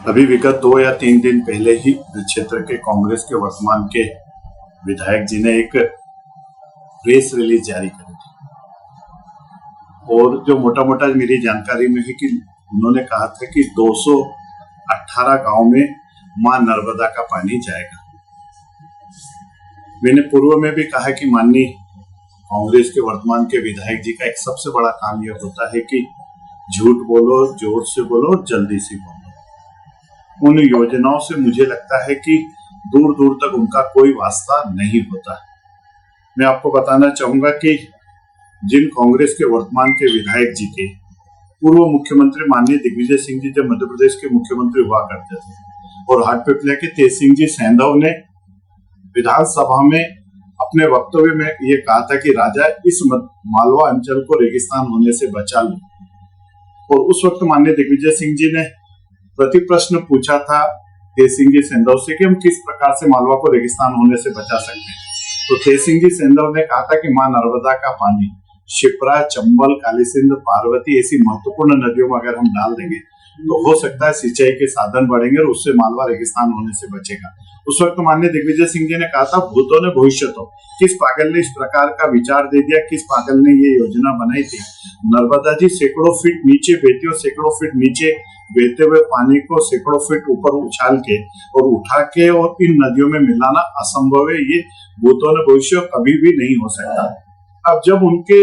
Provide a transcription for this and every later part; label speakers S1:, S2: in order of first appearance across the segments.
S1: अभी विगत 2 या 3 दिन पहले ही क्षेत्र के कांग्रेस के वर्तमान के विधायक जी ने एक प्रेस रिलीज जारी करी थी और जो मोटा मोटा मेरी जानकारी में है कि उन्होंने कहा था कि 218 गांव में मां नर्मदा का पानी जाएगा। मैंने पूर्व में भी कहा कि माननीय कांग्रेस के वर्तमान के विधायक जी का एक सबसे बड़ा काम यह होता है कि झूठ बोलो, जोर से बोलो और जल्दी से बोलो। उन योजनाओं से मुझे लगता है कि दूर दूर तक उनका कोई वास्ता नहीं होता। मैं आपको बताना चाहूंगा कि जिन कांग्रेस के वर्तमान के विधायक जी के पूर्व मुख्यमंत्री माननीय दिग्विजय सिंह जी जब मध्य प्रदेश के मुख्यमंत्री हुआ करते थे और हाटपिपलिया के तेज सिंह जी सैंधव ने विधानसभा में अपने वक्तव्य में ये कहा था कि राजा इस मालवा अंचल को रेगिस्तान होने से बचा लो। और उस वक्त माननीय दिग्विजय सिंह जी ने प्रति प्रश्न पूछा था तेज सिंह जी सैंधव से कि हम किस प्रकार से मालवा को रेगिस्तान होने से बचा सकते हैं। तो तेज सिंह जी सैंधव ने कहा था कि मां नर्मदा का पानी शिप्रा, चंबल, काली सिंध, पार्वती ऐसी महत्वपूर्ण नदियों में अगर हम डाल देंगे तो हो सकता है सिंचाई के साधन बढ़ेंगे और उससे मालवा रेगिस्तान होने से बचेगा। उस वक्त माननीय दिग्विजय सिंह जी ने कहा था भूतों ने भविष्य तो, किस पागल ने इस प्रकार का विचार दे दिया, किस पागल ने ये योजना बनाई थी। नर्मदा जी सैकड़ों फीट नीचे बहती और सैकड़ों फीट नीचे बहते हुए पानी को सैकड़ों फीट ऊपर उछाल के और उठा के और इन नदियों में मिलाना असंभव है। ये भूतों ने भविष्य कभी भी नहीं हो सकता। अब जब उनके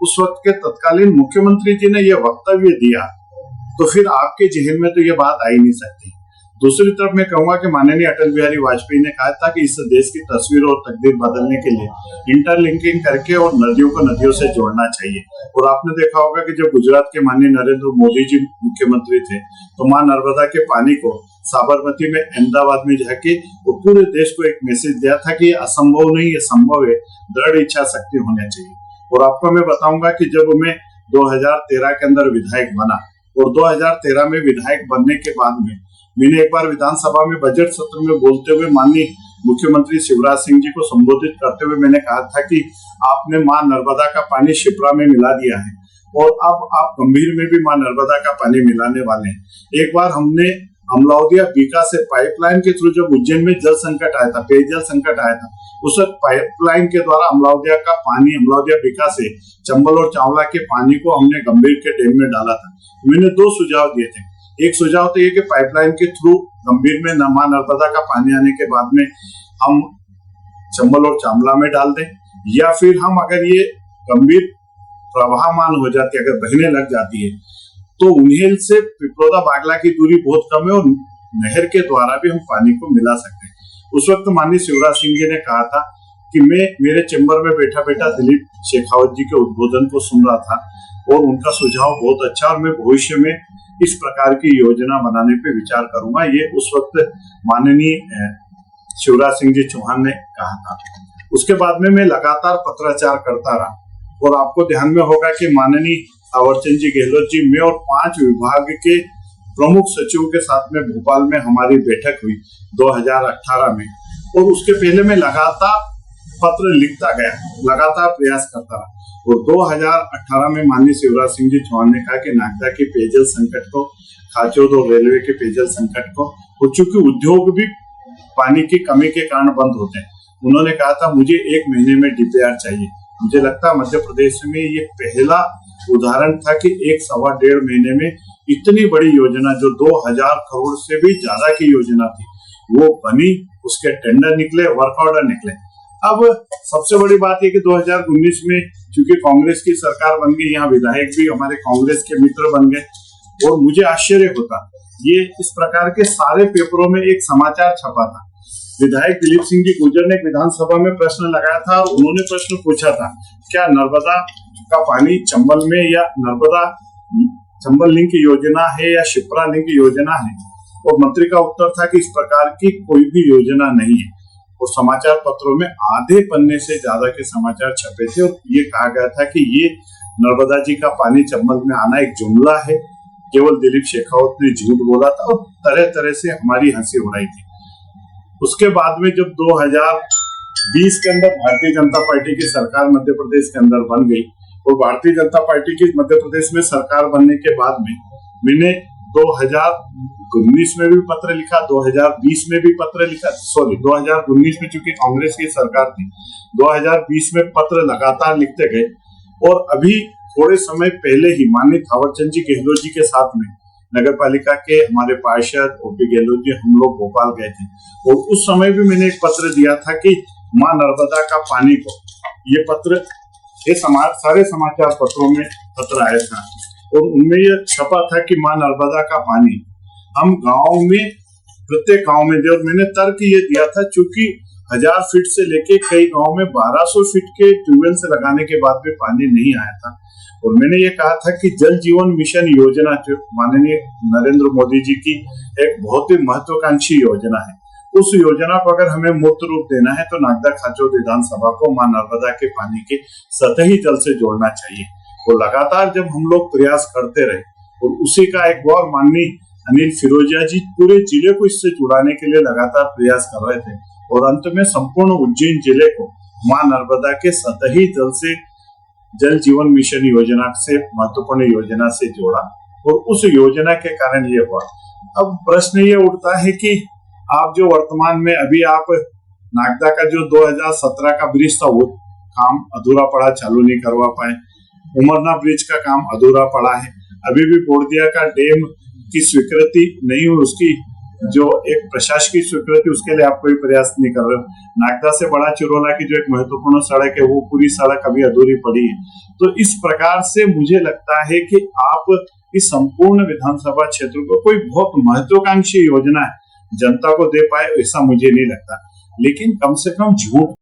S1: उस वक्त के तत्कालीन मुख्यमंत्री जी ने यह वक्तव्य दिया तो फिर आपके जहन में तो ये बात आ ही नहीं सकती। दूसरी तरफ मैं कहूंगा कि माननीय अटल बिहारी वाजपेयी ने कहा था कि इस देश की तस्वीर और तकदीर बदलने के लिए इंटरलिंकिंग करके और नदियों को नदियों से जोड़ना चाहिए। और आपने देखा होगा कि जब गुजरात के माननीय नरेंद्र मोदी जी मुख्यमंत्री थे तो मां नर्मदा के पानी को साबरमती में अहमदाबाद में जाके वो पूरे देश को एक मैसेज दिया था कि ये असंभव नहीं, ये संभव है, दृढ़ इच्छा शक्ति होनी चाहिए। और आपको मैं बताऊंगा कि जब मैं 2013 के अंदर विधायक बना और 2013 में विधायक बनने के बाद में मैंने एक बार विधानसभा में बजट सत्र में बोलते हुए माननीय मुख्यमंत्री शिवराज सिंह जी को संबोधित करते हुए मैंने कहा था कि आपने मां नर्मदा का पानी शिप्रा में मिला दिया है और अब आप गंभीर में भी मां नर्मदा का पानी मिलाने वाले हैं। एक बार हमने अमलावदिया बीका से पाइपलाइन के थ्रू जब उज्जैन में जल संकट आया था, पेयजल संकट आया था, उस वक्त पाइपलाइन के द्वारा अमलावदिया का पानी अमलावदिया बीका से चंबल और चावला के पानी को हमने गंभीर के डैम में डाला था। मैंने 2 सुझाव दिए थे। एक सुझाव तो ये कि पाइपलाइन के थ्रू गंभीर में मां नर्मदा का पानी आने के बाद में हम चंबल और चावला में डाल दें, या फिर हम अगर ये गंभीर प्रवाहमान हो जाती है, अगर बहने लग जाती है तो उन्हेल से पिपरोदा बागला की दूरी बहुत कम है और नहर के द्वारा भी हम पानी को मिला सकते हैं। उस वक्त माननीय शिवराज सिंह जी ने कहा था कि मैं मेरे चैम्बर में बैठा बैठा दिलीप शेखावत जी के उद्बोधन को सुन रहा था और उनका सुझाव बहुत अच्छा और मैं भविष्य में इस प्रकार की योजना बनाने पे विचार करूंगा। ये उस वक्त माननीय शिवराज सिंह जी चौहान ने कहा था। उसके बाद में मैं लगातार पत्राचार करता रहा और आपको ध्यान में होगा कि माननीय थावरचंद जी गहलोत जी, मैं और 5 विभाग के प्रमुख सचिवों के साथ में भोपाल में हमारी बैठक हुई 2018 में और उसके पहले मैं लगातार पत्र लिखता गया, लगातार प्रयास करता रहा और 2018 में माननीय शिवराज सिंह जी चौहान ने कहा कि नागदा के पेयजल संकट को, खाचौद और रेलवे के पेयजल संकट को, और चूंकि उद्योग भी पानी की कमी के कारण बंद होते हैं, उन्होंने कहा था मुझे 1 महीने में डीपीआर चाहिए। मुझे लगता है मध्य प्रदेश में ये पहला उदाहरण था कि 1-1.5 महीने में इतनी बड़ी योजना जो 2000 करोड़ से भी ज्यादा की योजना थी वो बनी, उसके टेंडर निकले, वर्क ऑर्डर निकले। अब सबसे बड़ी बात है कि 2019 में चूंकि कांग्रेस की सरकार बन गई, यहाँ विधायक भी हमारे कांग्रेस के मित्र बन गए और मुझे आश्चर्य होता, ये इस प्रकार के सारे पेपरों में एक समाचार छपा था। विधायक दिलीप सिंह जी गुर्जर ने विधानसभा में प्रश्न लगाया था और उन्होंने प्रश्न पूछा था क्या नर्मदा का पानी चंबल में या नर्मदा चंबल लिंक योजना है या शिप्रा लिंक योजना है, और मंत्री का उत्तर था कि इस प्रकार की कोई भी योजना नहीं है। और समाचार पत्रों में आधे पन्ने से ज्यादा के समाचार छपे थे और ये कहा गया था कि ये नर्मदा जी का पानी चंबल में आना एक जुमला है, केवल दिलीप शेखावत ने झूठ बोला था और तरह तरह से हमारी हंसी उड़ाई थी। उसके बाद में जब 2020 के अंदर भारतीय जनता पार्टी की सरकार मध्य प्रदेश के अंदर बन गई और भारतीय जनता पार्टी की मध्य प्रदेश में सरकार बनने के बाद में मैंने 2019 में भी पत्र लिखा, 2020 में भी पत्र लिखा, 2019 में चूंकि कांग्रेस की सरकार थी, 2020 में पत्र लगातार लिखते गए और अभी थोड़े समय पहले ही माननीय थावरचंद जी गहलोत जी के साथ में नगर पालिका के हमारे पार्षद ओपी गहलोत जी हम लोग भोपाल गए थे और उस समय भी मैंने एक पत्र दिया था कि मां नर्मदा का पानी को, ये पत्र ये सारे समाचार पत्रों में पत्र आया था और उनमें यह छपा था कि मां नर्मदा का पानी हम गांव में प्रत्येक गांव में दे। और मैंने तर्क ये दिया था चूंकि 1000 फीट से लेके कई गांव में 1200 फीट के ट्यूबवेल से लगाने के बाद भी पानी नहीं आया था और मैंने ये कहा था कि जल जीवन मिशन योजना जो माननीय नरेंद्र मोदी जी की एक बहुत ही महत्वाकांक्षी योजना है, उस योजना को अगर हमें मूर्त रूप देना है तो नागदा खाचौद विधानसभा को मां नर्मदा के पानी के सतही जल से जोड़ना चाहिए। और लगातार जब हम लोग प्रयास करते रहे और उसी का एक और माननीय अनिल फिरोजिया जी पूरे जिले को इससे जुड़ाने के लिए लगातार प्रयास कर रहे थे और अंत में संपूर्ण उज्जैन जिले को मां नर्मदा के सतही जल से जल जीवन मिशन योजना से महत्वपूर्ण योजना से जोड़ा और उस योजना के कारण ये हुआ। अब प्रश्न ये उठता है कि आप जो वर्तमान में अभी आप नागदा का जो 2017 का ब्रिज था वो काम अधूरा पड़ा, चालू नहीं करवा पाए। उमरना ब्रिज का काम अधूरा पड़ा है, अभी भी बोरदिया का डैम की स्वीकृति नहीं हुई, उसकी जो एक प्रशासकीय स्वीकृति उसके लिए आप कोई प्रयास नहीं कर रहे हो। नागदा से बड़ा चिरोला की जो एक महत्वपूर्ण सड़क है वो पूरी सड़क अभी अधूरी पड़ी है। तो इस प्रकार से मुझे लगता है कि आप इस संपूर्ण विधानसभा क्षेत्र को कोई बहुत महत्वाकांक्षी योजना है जनता को दे पाए ऐसा मुझे नहीं लगता, लेकिन कम से कम झूठ